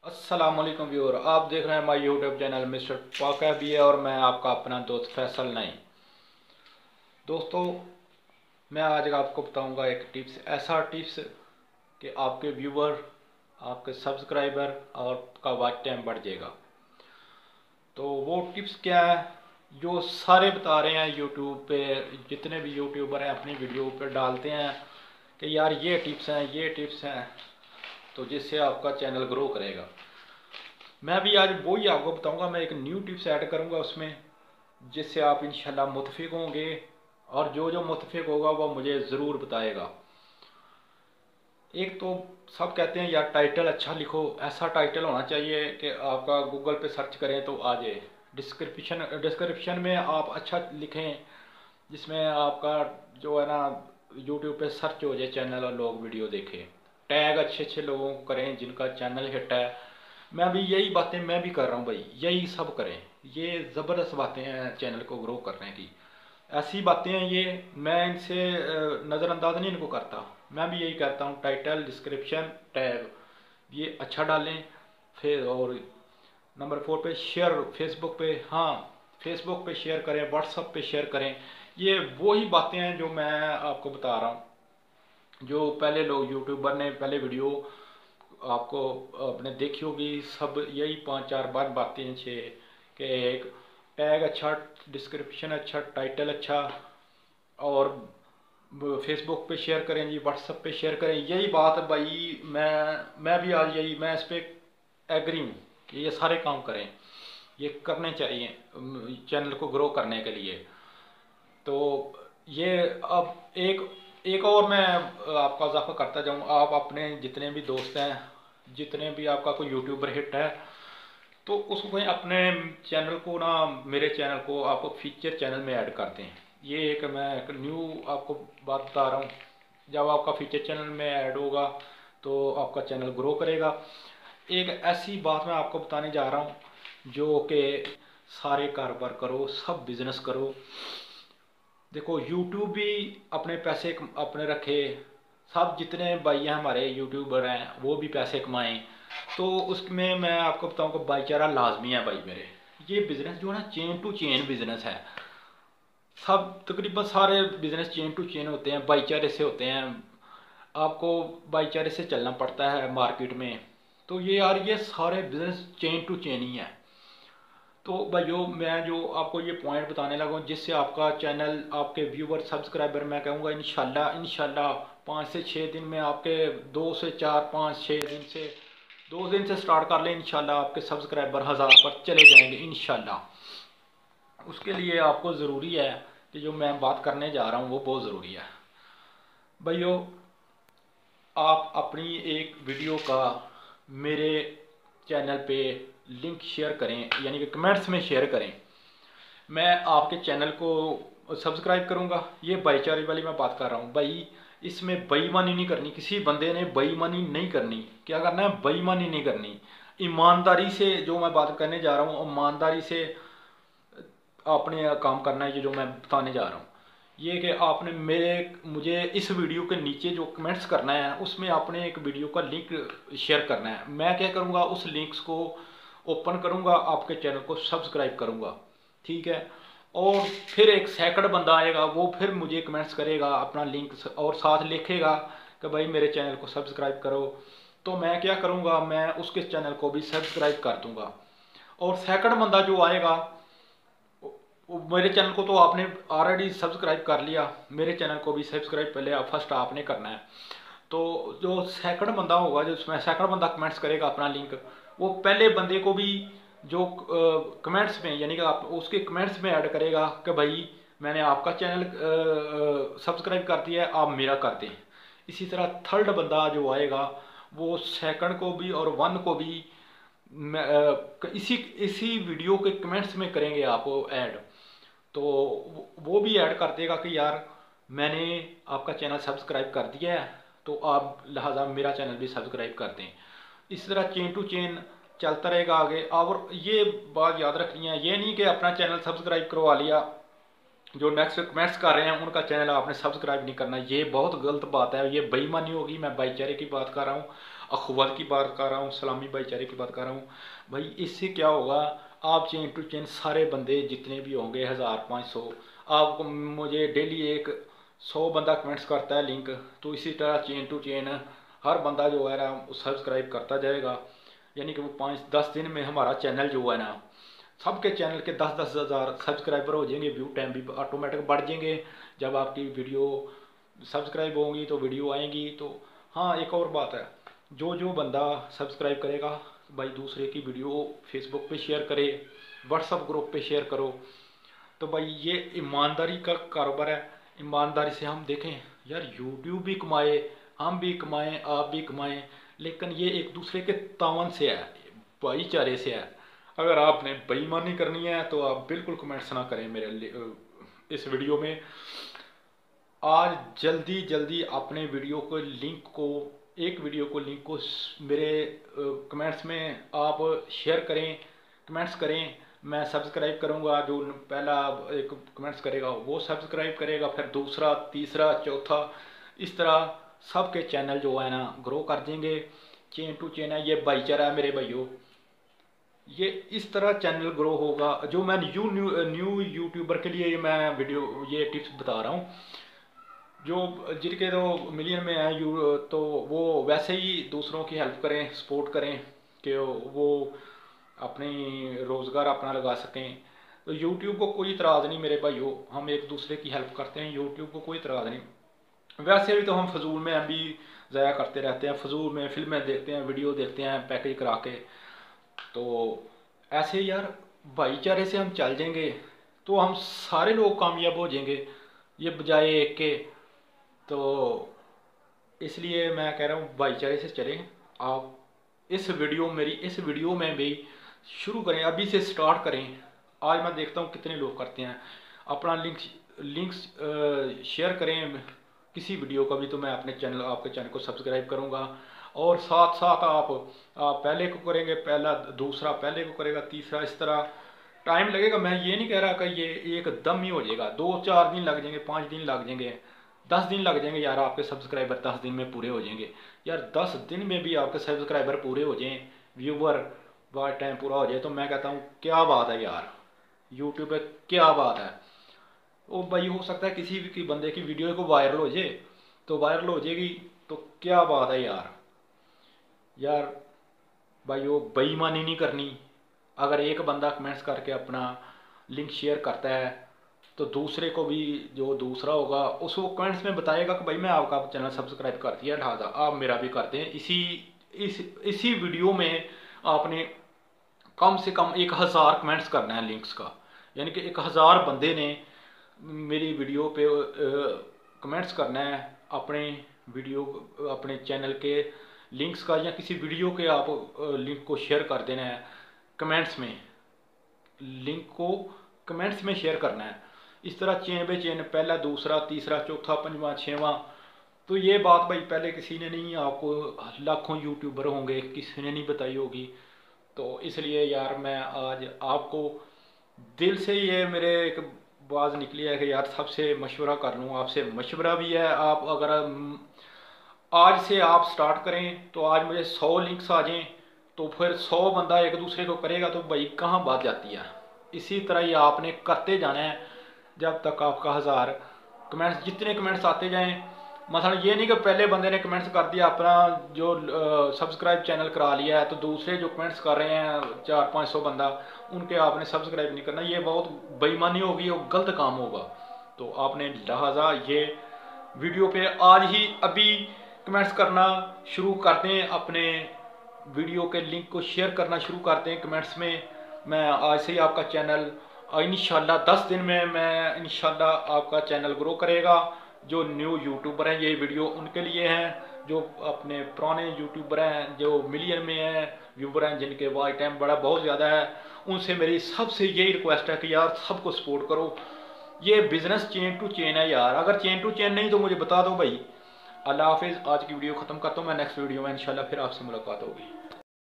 अस्सलाम वालेकुम व्यूअर, आप देख रहे हैं हमारे यूट्यूब चैनल मिस्टर पाका भी है और मैं आपका अपना दोस्त फैसल नहीं। दोस्तों, मैं आज आपको बताऊंगा एक टिप्स, ऐसा टिप्स कि आपके व्यूअर, आपके सब्सक्राइबर और का वॉच टाइम बढ़ जाएगा। तो वो टिप्स क्या है जो सारे बता रहे हैं यूट्यूब पे, जितने भी यूट्यूबर हैं अपनी वीडियो पे डालते हैं कि यार ये टिप्स हैं, ये टिप्स हैं, तो जिससे आपका चैनल ग्रो करेगा। मैं भी आज वही आपको बताऊंगा। मैं एक न्यू टिप्स ऐड करूंगा उसमें, जिससे आप इंशाल्लाह मुतफिक होंगे, और जो जो मुतफिक होगा वो मुझे ज़रूर बताएगा। एक तो सब कहते हैं यार टाइटल अच्छा लिखो, ऐसा टाइटल होना चाहिए कि आपका गूगल पे सर्च करें तो आ जाए। डिस्क्रिप्शन में आप अच्छा लिखें, जिसमें आपका जो है ना यूट्यूब पे सर्च हो जाए चैनल और लोग वीडियो देखें। टैग अच्छे अच्छे लोगों को करें जिनका चैनल हिट है। मैं भी यही बातें मैं भी कर रहा हूँ भाई, यही सब करें। ये ज़बरदस्त बातें हैं चैनल को ग्रो करने की। ऐसी बातें हैं ये, मैं इनसे नज़रअंदाज नहीं इनको करता। मैं भी यही कहता हूँ टाइटल, डिस्क्रिप्शन, टैग ये अच्छा डालें। फिर और नंबर 4 पे शेयर, फेसबुक पे, हाँ फेसबुक पे शेयर करें, व्हाट्सअप पे शेयर करें। ये वही बातें हैं जो मैं आपको बता रहा हूँ। जो पहले लोग यूट्यूबर ने पहले वीडियो आपको आपने देखी होगी, सब यही 5 4 बातें छः कि एक टैग अच्छा, डिस्क्रिप्शन अच्छा, टाइटल अच्छा, और फेसबुक पे शेयर करें जी, व्हाट्सएप पे शेयर करें। यही बात भाई, मैं भी आज यही, मैं इस पर एग्री हूँ कि ये सारे काम करें, ये करने चाहिए चैनल को ग्रो करने के लिए। तो ये अब एक एक और मैं आपका इजाफा करता जाऊँ। आप अपने जितने भी दोस्त हैं, जितने भी आपका कोई यूट्यूबर हिट है, तो उसको कहीं अपने चैनल को ना, मेरे चैनल को आपको फीचर चैनल में ऐड करते हैं। ये एक मैं एक न्यू आपको बात बता रहा हूँ। जब आपका फीचर चैनल में ऐड होगा तो आपका चैनल ग्रो करेगा। एक ऐसी बात मैं आपको बताने जा रहा हूँ जो कि सारे कारोबार करो, सब बिजनेस करो। देखो यूट्यूब भी अपने पैसे अपने रखे, सब जितने भाई हैं हमारे यूट्यूबर हैं वो भी पैसे कमाएं। तो उसमें मैं आपको बताऊं कि भाईचारा लाजमी है भाई मेरे। ये बिज़नेस जो है ना, चेन टू चेन बिज़नेस है। सब तकरीबन सारे बिज़नेस चेन टू चेन होते हैं, भाईचारे से होते हैं। आपको भाईचारे से चलना पड़ता है मार्केट में। तो ये यार ये सारे बिज़नेस चेन टू चेन ही है। तो भाइयों, मैं जो आपको ये पॉइंट बताने लगा हूँ जिससे आपका चैनल, आपके व्यूवर, सब्सक्राइबर, मैं कहूँगा इंशाल्लाह इंशाल्लाह 5 से 6 दिन में आपके 2 से 4 5 6 दिन से 2 दिन से स्टार्ट कर लें, इंशाल्लाह आपके सब्सक्राइबर 1000 पर चले जाएंगे इंशाल्लाह। उसके लिए आपको ज़रूरी है कि जो मैं बात करने जा रहा हूँ वो बहुत ज़रूरी है। भाइयों, आप अपनी एक वीडियो का मेरे चैनल पे लिंक शेयर करें, यानी कि कमेंट्स में शेयर करें। मैं आपके चैनल को सब्सक्राइब करूंगा। ये भाईचारे वाली मैं बात कर रहा हूँ भाई। इसमें बेईमानी नहीं करनी, किसी बंदे ने बेईमानी नहीं करनी। क्या करना है? बेईमानी नहीं करनी। ईमानदारी से जो मैं बात करने जा रहा हूँ, ईमानदारी से आपने काम करना है। ये जो मैं बताने जा रहा हूँ ये कि आपने मुझे इस वीडियो के नीचे जो कमेंट्स करना है उसमें आपने एक वीडियो का लिंक शेयर करना है। मैं क्या करूँगा, उस लिंक्स को ओपन करूँगा, आपके चैनल को सब्सक्राइब करूँगा, ठीक है। और फिर एक सेकंड बंदा आएगा, वो फिर मुझे कमेंट्स करेगा अपना लिंक और साथ लिखेगा कि भाई मेरे चैनल को सब्सक्राइब करो। तो मैं क्या करूँगा, मैं उसके चैनल को भी सब्सक्राइब कर दूँगा। और सेकंड बंदा जो आएगा, मेरे चैनल को तो आपने ऑलरेडी सब्सक्राइब कर लिया, मेरे चैनल को भी सब्सक्राइब पहले फर्स्ट आपने करना है। तो जो सेकंड बंदा होगा, जो उसमें सेकंड बंदा कमेंट्स करेगा अपना लिंक, वो पहले बंदे को भी जो कमेंट्स में, यानी कि आप उसके कमेंट्स में ऐड करेगा कि भाई मैंने आपका चैनल सब्सक्राइब कर दिया है, आप मेरा कर दें। इसी तरह थर्ड बंदा जो आएगा वो सेकंड को भी और वन को भी इसी इसी वीडियो के कमेंट्स में करेंगे आपको ऐड। तो वो भी ऐड कर देगा कि यार मैंने आपका चैनल सब्सक्राइब कर दिया है, तो आप लिहाजा मेरा चैनल भी सब्सक्राइब कर दें। इस तरह चेन टू चेन चलता रहेगा आगे। और ये बात याद रखनी है, ये नहीं कि अपना चैनल सब्सक्राइब करवा लिया, जो नेक्स्ट कमेंट्स कर रहे हैं उनका चैनल आपने सब्सक्राइब नहीं करना। ये बहुत गलत बात है, ये बेईमानी होगी। मैं भाईचारे की बात कर रहा हूँ। अखुवत की बात कर रहा हूँ, सलामी भाईचारे की बात कर रहा हूँ। भाई इससे क्या होगा, आप चेन टू चेन सारे बंदे जितने भी होंगे 1000-500, आपको मुझे डेली एक 100 बंदा कमेंट्स करता है लिंक, तो इसी तरह चेन टू चेन हर बंदा जो है ना सब्सक्राइब करता जाएगा। यानी कि वो 5-10 दिन में हमारा चैनल जो है ना, सबके चैनल के 10-10 हज़ार सब्सक्राइबर हो जाएंगे, व्यू टाइम भी ऑटोमेटिक बढ़ जाएंगे। जब आपकी वीडियो सब्सक्राइब होंगी तो वीडियो आएंगी। तो हाँ, एक और बात है, जो जो बंदा सब्सक्राइब करेगा भाई दूसरे की वीडियो फेसबुक पे शेयर करे, व्हाट्सअप ग्रुप पे शेयर करो। तो भाई ये ईमानदारी का कारोबार है। ईमानदारी से हम देखें यार, यूट्यूब भी कमाए, हम भी कमाएं, आप भी कमाएं, लेकिन ये एक दूसरे के तावन से है, भाईचारे से है। अगर आपने बेईमानी करनी है तो आप बिल्कुल कमेंट्स ना करें मेरे इस वीडियो में। आज जल्दी जल्दी अपने वीडियो को लिंक को, एक वीडियो को लिंक को मेरे कमेंट्स में आप शेयर करें, कमेंट्स करें। मैं सब्सक्राइब करूंगा, जो पहला एक कमेंट्स करेगा वो सब्सक्राइब करेगा, फिर दूसरा, तीसरा, चौथा, इस तरह सबके चैनल जो है ना ग्रो कर देंगे। चेन टू चेन है, ये भाईचारा है मेरे भाइयों। ये इस तरह चैनल ग्रो होगा। जो मैं न्यू यूट्यूबर के लिए मैं वीडियो ये टिप्स बता रहा हूँ, जो जिनके तो मिलियन में है तो वो वैसे ही दूसरों की हेल्प करें, सपोर्ट करें कि वो अपनी रोज़गार अपना लगा सकें। तो यूट्यूब को कोई इतराज़ नहीं मेरे भाइयों, हम एक दूसरे की हेल्प करते हैं, यूट्यूब को कोई इतराज़ नहीं। वैसे भी तो हम फजूल में भी ज़ाया करते रहते हैं, फजूल में फिल्में देखते हैं, वीडियो देखते हैं पैकेज करा के। तो ऐसे यार भाईचारे से हम चल जाएंगे तो हम सारे लोग कामयाब हो जाएंगे, ये बजाय एक के। तो इसलिए मैं कह रहा हूँ भाईचारे से चलें। आप इस वीडियो मेरी इस वीडियो में भी शुरू करें, अभी से स्टार्ट करें। आज मैं देखता हूँ कितने लोग करते हैं। अपना लिंक्स शेयर करें किसी वीडियो का भी, तो मैं अपने चैनल, आपके चैनल को सब्सक्राइब करूँगा। और साथ साथ आप पहले को करेंगे, पहला दूसरा पहले को करेगा, तीसरा, इस तरह टाइम लगेगा। मैं ये नहीं कह रहा कि ये एक दम ही हो जाएगा, 2-4 दिन लग जाएंगे, 5 दिन लग जाएंगे, 10 दिन लग जाएंगे यार, आपके सब्सक्राइबर 10 दिन में पूरे हो जाएंगे। यार 10 दिन में भी आपके सब्सक्राइबर पूरे हो जाएं, व्यूवर वॉच टाइम पूरा हो जाए, तो मैं कहता हूँ क्या बात है यार, यूट्यूब पे क्या बात है। वो भाई हो सकता है किसी भी बंदे की वीडियो को वायरल हो जाए, तो वायरल हो जाएगी, तो क्या बात है यार। यार भाई वो बेईमानी नहीं करनी। अगर एक बंदा कमेंट्स करके अपना लिंक शेयर करता है तो दूसरे को भी, जो दूसरा होगा उसको कमेंट्स में बताएगा कि भाई मैं आपका चैनल सब्सक्राइब कर दिया, लिहाजा आप मेरा भी करते हैं। इसी वीडियो में आपने कम से कम 1000 कमेंट्स करना है लिंक्स का। यानी कि 1000 बंदे ने मेरी वीडियो पे कमेंट्स करना है अपने वीडियो, अपने चैनल के लिंक्स का, या किसी वीडियो के आप लिंक को शेयर कर देना है कमेंट्स में, लिंक को कमेंट्स में शेयर करना है। इस तरह चेन बाई चेन, पहला, दूसरा, तीसरा, चौथा, पंजवां, छठवां। तो ये बात भाई पहले किसी ने नहीं, आपको लाखों यूट्यूबर होंगे, किसी ने नहीं बताई होगी। तो इसलिए यार मैं आज आपको दिल से, ये मेरे एक बात निकली है कि यार सबसे मशवरा कर लूँ, आपसे मशवरा भी है। आप अगर आज से आप स्टार्ट करें तो आज मुझे 100 लिंक्स आ जाएं, तो फिर 100 बंदा एक दूसरे को करेगा, तो भाई कहाँ बात जाती है। इसी तरह ही आपने करते जाना है जब तक आपका 1000 कमेंट्स, जितने कमेंट्स आते जाएं। मतलब ये नहीं कि पहले बंदे ने कमेंट्स कर दिया, अपना जो सब्सक्राइब चैनल करा लिया है, तो दूसरे जो कमेंट्स कर रहे हैं 400-500 बंदा, उनके आपने सब्सक्राइब नहीं करना। ये बहुत बेईमानी होगी और गलत काम होगा। तो आपने लिहाजा ये वीडियो पे आज ही अभी कमेंट्स करना शुरू कर दें, अपने वीडियो के लिंक को शेयर करना शुरू कर दें कमेंट्स में। मैं आज से ही आपका चैनल इंशाल्लाह 10 दिन में मैं इंशाल्लाह आपका चैनल ग्रो करेगा। जो न्यू यूट्यूबर हैं, ये वीडियो उनके लिए हैं। जो अपने पुराने यूट्यूबर हैं, जो मिलियन में हैं व्यूवर हैं, जिनके वॉच टाइम बहुत ज़्यादा है, उनसे मेरी सबसे यही रिक्वेस्ट है कि यार सबको सपोर्ट करो। ये बिज़नेस चेन टू चेन है यार। अगर चेन टू चेन नहीं तो मुझे बता दो भाई। अल्लाह हाफिज़। आज की वीडियो ख़त्म करता हूँ मैं, नेक्स्ट वीडियो में इंशाल्लाह फिर आपसे मुलाकात होगी।